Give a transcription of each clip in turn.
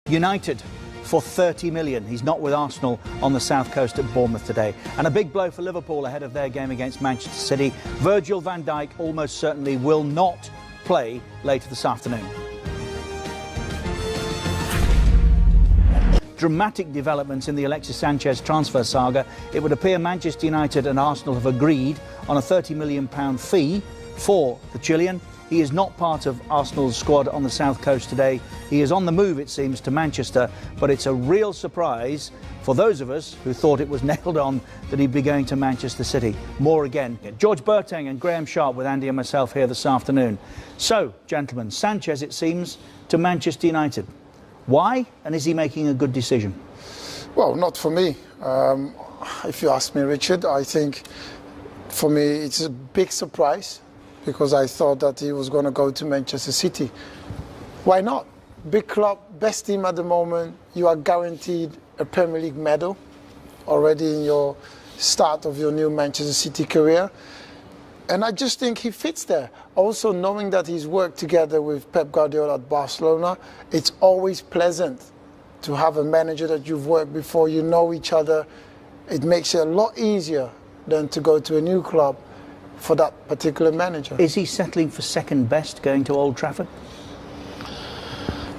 United for 30 million. He's not with Arsenal on the south coast at Bournemouth today. And a big blow for Liverpool ahead of their game against Manchester City. Virgil van Dijk almost certainly will not play later this afternoon. Dramatic developments in the Alexis Sanchez transfer saga. It would appear Manchester United and Arsenal have agreed on a £30 million fee for the Chilean. He is not part of Arsenal's squad on the south coast today. He is on the move, it seems, to Manchester, but it's a real surprise for those of us who thought it was nailed on that he'd be going to Manchester City. More again. George Boateng and Graham Sharp with Andy and myself here this afternoon. So, gentlemen, Sanchez, it seems, to Manchester United. Why? And is he making a good decision? Well, not for me. If you ask me, Richard, I think for me it's a big surprise because I thought that he was going to go to Manchester City. Why not? Big club, best team at the moment. You are guaranteed a Premier League medal already in your start of your new Manchester City career. And I just think he fits there. Also, knowing that he's worked together with Pep Guardiola at Barcelona, it's always pleasant to have a manager that you've worked before, you know each other. It makes it a lot easier than to go to a new club for that particular manager. Is he settling for second best going to Old Trafford?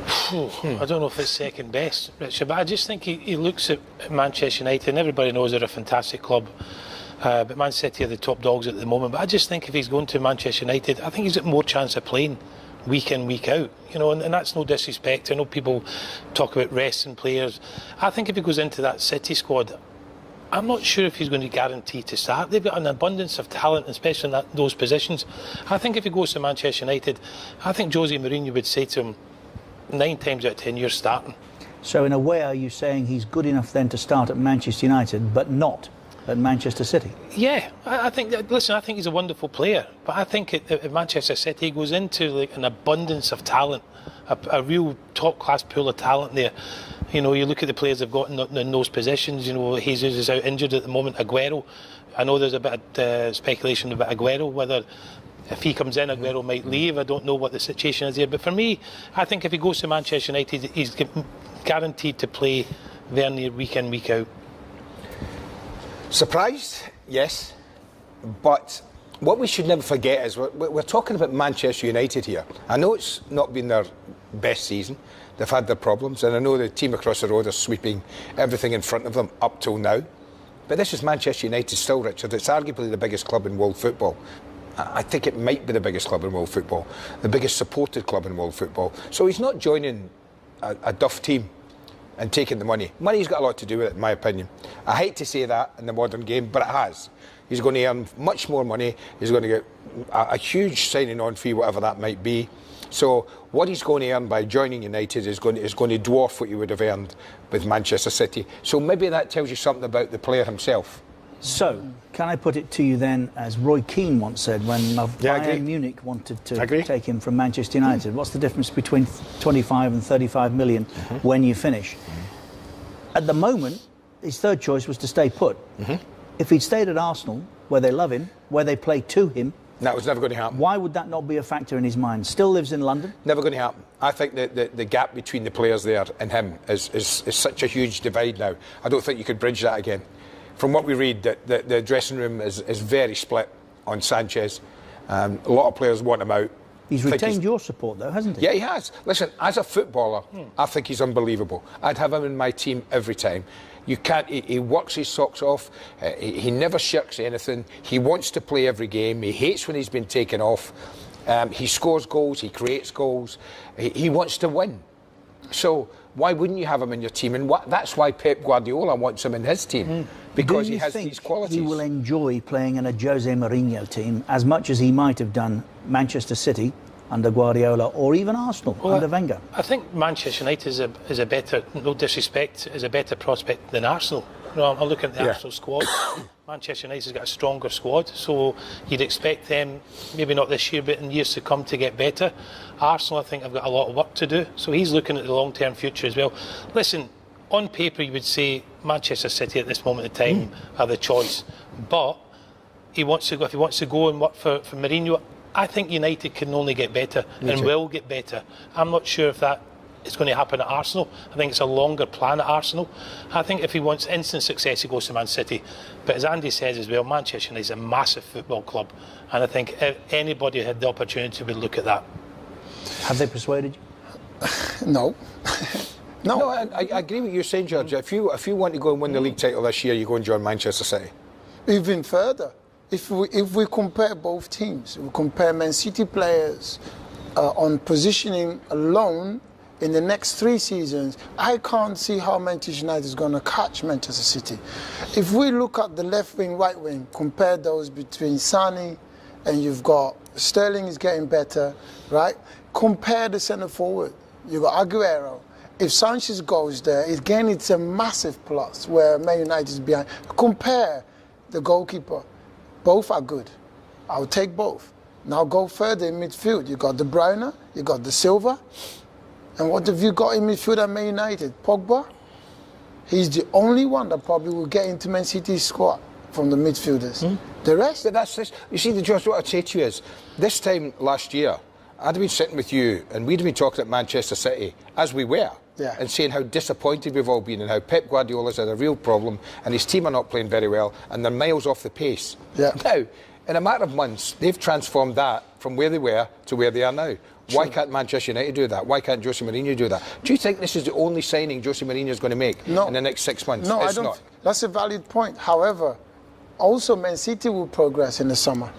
I don't know if it's second best, Richard, but I just think he looks at Manchester United, and everybody knows they're a fantastic club. But Man City are the top dogs at the moment. But I just think if he's going to Manchester United, I think he's got more chance of playing week in, week out. You know, and that's no disrespect. I know people talk about resting players. I think if he goes into that City squad, I'm not sure if he's going to guarantee to start. They've got an abundance of talent, especially in those positions. I think if he goes to Manchester United, I think Jose Mourinho would say to him, 9 times out of 10 you're starting. So in a way, are you saying he's good enough then to start at Manchester United, but not at Manchester City? Yeah, I think that, listen, I think he's a wonderful player, but I think at Manchester City he goes into like an abundance of talent, a real top-class pool of talent there. You know, you look at the players they've got in those positions. You know, Jesus is out injured at the moment. Aguero, I know there's a bit of speculation about Aguero, whether if he comes in, Aguero might leave. I don't know what the situation is here, but for me, I think if he goes to Manchester United, he's guaranteed to play very near week in, week out. Surprised? Yes. But what we should never forget is we're talking about Manchester United here. I know it's not been their best season. They've had their problems, and I know the team across the road are sweeping everything in front of them up till now. But this is Manchester United still, Richard. It's arguably the biggest club in world football. I think it might be the biggest club in world football, the biggest supported club in world football. So he's not joining a duff team and taking the money. Money's got a lot to do with it, in my opinion. I hate to say that in the modern game, but it has. He's going to earn much more money. He's going to get a huge signing-on fee, whatever that might be. So what he's going to earn by joining United is going to dwarf what he would have earned with Manchester City. So maybe that tells you something about the player himself. So, can I put it to you then, as Roy Keane once said when Bayern Munich wanted to take him from Manchester United, what's the difference between 25 and 35 million when you finish? At the moment, his third choice was to stay put. If he'd stayed at Arsenal, where they love him, where they play to him, that was never going to happen. Why would that not be a factor in his mind? Still lives in London? Never going to happen. I think that the gap between the players there and him is such a huge divide now. I don't think you could bridge that again. From what we read, the dressing room is very split on Sanchez. A lot of players want him out. He's retained your support, though, hasn't he? Yeah, he has. Listen, as a footballer, I think he's unbelievable. I'd have him in my team every time. You can't. He works his socks off. He never shirks anything. He wants to play every game. He hates when he's been taken off. He scores goals. He creates goals. He wants to win. So why wouldn't you have him in your team? And that's why Pep Guardiola wants him in his team, because he has these qualities. He will enjoy playing in a Jose Mourinho team as much as he might have done Manchester City under Guardiola, or even Arsenal under Wenger? I think Manchester United is a better, no disrespect, is a better prospect than Arsenal. You know, I'm looking at the Arsenal squad. Manchester United's got a stronger squad, so you'd expect them, maybe not this year, but in years to come, to get better. Arsenal, I think, have got a lot of work to do, so he's looking at the long-term future as well. Listen, on paper, you would say Manchester City at this moment in time are the choice, but if he wants to go and work for Mourinho, I think United can only get better and will get better. I'm not sure if that it's going to happen at Arsenal. I think it's a longer plan at Arsenal. I think if he wants instant success, he goes to Man City. But as Andy says as well, Manchester United is a massive football club, and I think if anybody had the opportunity would look at that. Have they persuaded you? No. No, I agree with you saying, George. If you want to go and win the league title this year, you go and join Manchester City. Even further, if we compare both teams, we compare Man City players on positioning alone in the next 3 seasons, I can't see how Manchester United is going to catch Manchester City. If we look at the left wing, right wing, compare those between Sane and you've got Sterling is getting better, right? Compare the centre forward. You've got Aguero. If Sanchez goes there, again, it's a massive plus where Man United is behind. Compare the goalkeeper. Both are good. I'll take both. Now go further in midfield. You got De Bruyne, you got De Silva. And what have you got in midfield at Man United? Pogba? He's the only one that probably will get into Man City's squad from the midfielders. The rest? But that's this. You see, George, what I'd say to you is, this time last year, I'd have been sitting with you and we'd have been talking at Manchester City, as we were, and saying how disappointed we've all been and how Pep Guardiola's had a real problem and his team are not playing very well and they're miles off the pace. Yeah. Now, in a matter of months, they've transformed that from where they were to where they are now. Why can't Manchester United do that? Why can't Jose Mourinho do that? Do you think this is the only signing Jose Mourinho is going to make in the next 6 months? No, it's I don't. not. That's a valid point. However, also Man City will progress in the summer.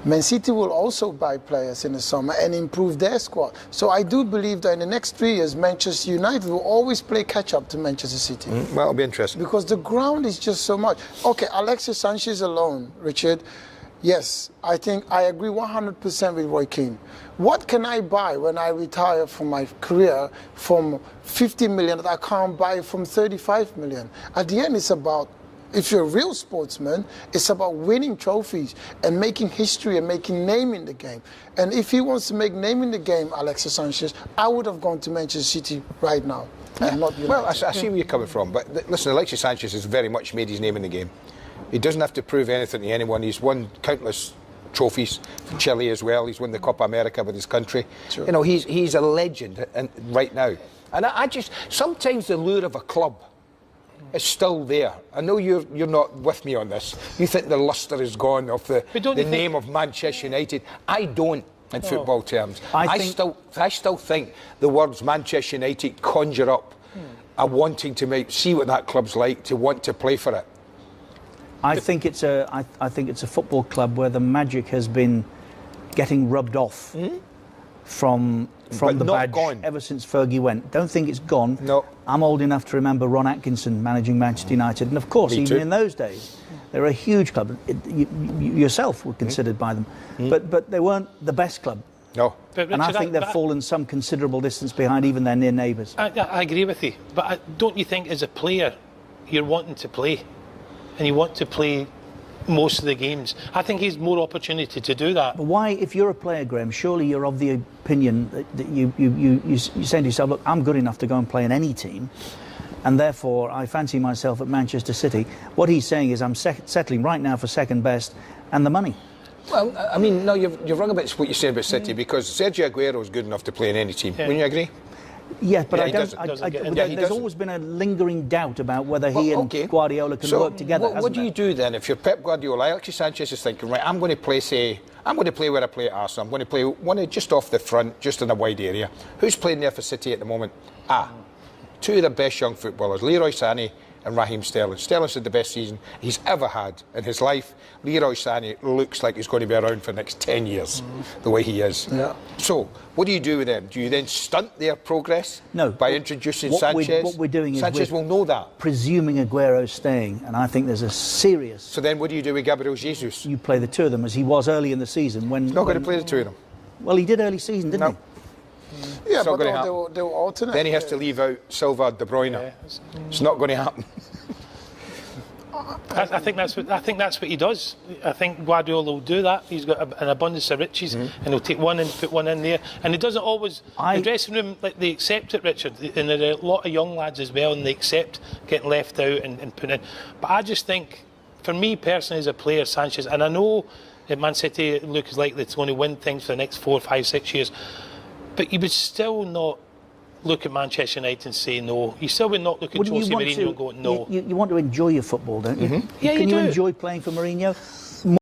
Man City will also buy players in the summer and improve their squad. So I do believe that in the next 3 years, Manchester United will always play catch-up to Manchester City. Well, it'll be interesting. Because the ground is just so much. Okay, Alexis Sanchez alone, Richard, yes, I think I agree 100% with Roy Keane. What can I buy when I retire from my career from 50 million that I can't buy from 35 million? At the end, it's about, if you're a real sportsman, it's about winning trophies and making history and making name in the game. And if he wants to make name in the game, Alexis Sanchez, I would have gone to Manchester City right now. And not United. Well, I see where you're coming from, but listen, Alexis Sanchez has very much made his name in the game. He doesn't have to prove anything to anyone. He's won countless trophies for Chile as well. He's won the Copa America with his country. Sure. You know, he's a legend right now. And I just, sometimes the lure of a club is still there. I know you're not with me on this. You think the lustre is gone of the name of Manchester United. I don't, in football terms. I still think the words Manchester United conjure up a wanting to see what that club's like, to want to play for it. I think it's a football club where the magic has been getting rubbed off from the badge ever since Fergie went. Don't think it's gone. No. I'm old enough to remember Ron Atkinson managing Manchester United, and of course, even in those days, they were a huge club. You yourself were considered by them, but they weren't the best club. No. Richard, and I think they've fallen some considerable distance behind even their near neighbours. I agree with you, but don't you think as a player you're wanting to play? And you want to play most of the games. I think he's more opportunity to do that. But why, if you're a player, Graham, surely you're of the opinion that you say to yourself, look, I'm good enough to go and play in any team, and therefore I fancy myself at Manchester City. What he's saying is I'm settling right now for second best and the money. Well, I mean, no, you're wrong about what you said about City, because Sergio Aguero is good enough to play in any team. Wouldn't you agree? Yeah, but there's always been a lingering doubt about whether he and Guardiola can work together. What do you do then if you're Pep Guardiola? Alexis Sanchez is thinking, right, I'm going to play where I play at Arsenal. I'm going to play one just off the front, just in a wide area. Who's playing there for City at the moment? Two of the best young footballers, Leroy Sané and Raheem Sterling. Sterling's had the best season he's ever had in his life. Leroy Sané looks like he's going to be around for the next 10 years, the way he is. Yeah. So, what do you do with them? Do you then stunt their progress by introducing Sanchez? What we're doing is Sanchez will know that. Presuming Aguero's staying, and I think there's a serious... So then what do you do with Gabriel Jesus? You play the two of them as he was early in the season. He's not going to play the two of them. Well, he did early season, didn't he? Yeah, but they will alternate. Then he has to leave out Silva, De Bruyne. Yeah. It's not going to happen. I think that's what he does. I think Guardiola will do that. He's got an abundance of riches, and he'll take one and put one in there. And he doesn't always. The dressing room, like, they accept it, Richard. And there are a lot of young lads as well, and they accept getting left out and put in. But I just think, for me personally as a player, Sanchez, and I know that Man City looks like it's going to win things for the next 4, 5, 6 years, but he would still not look at Manchester United and say no. You still would not look at Wouldn't Jose you want Mourinho to, and go no. You want to enjoy your football, don't you? Yeah, Can you you do. enjoy playing for Mourinho?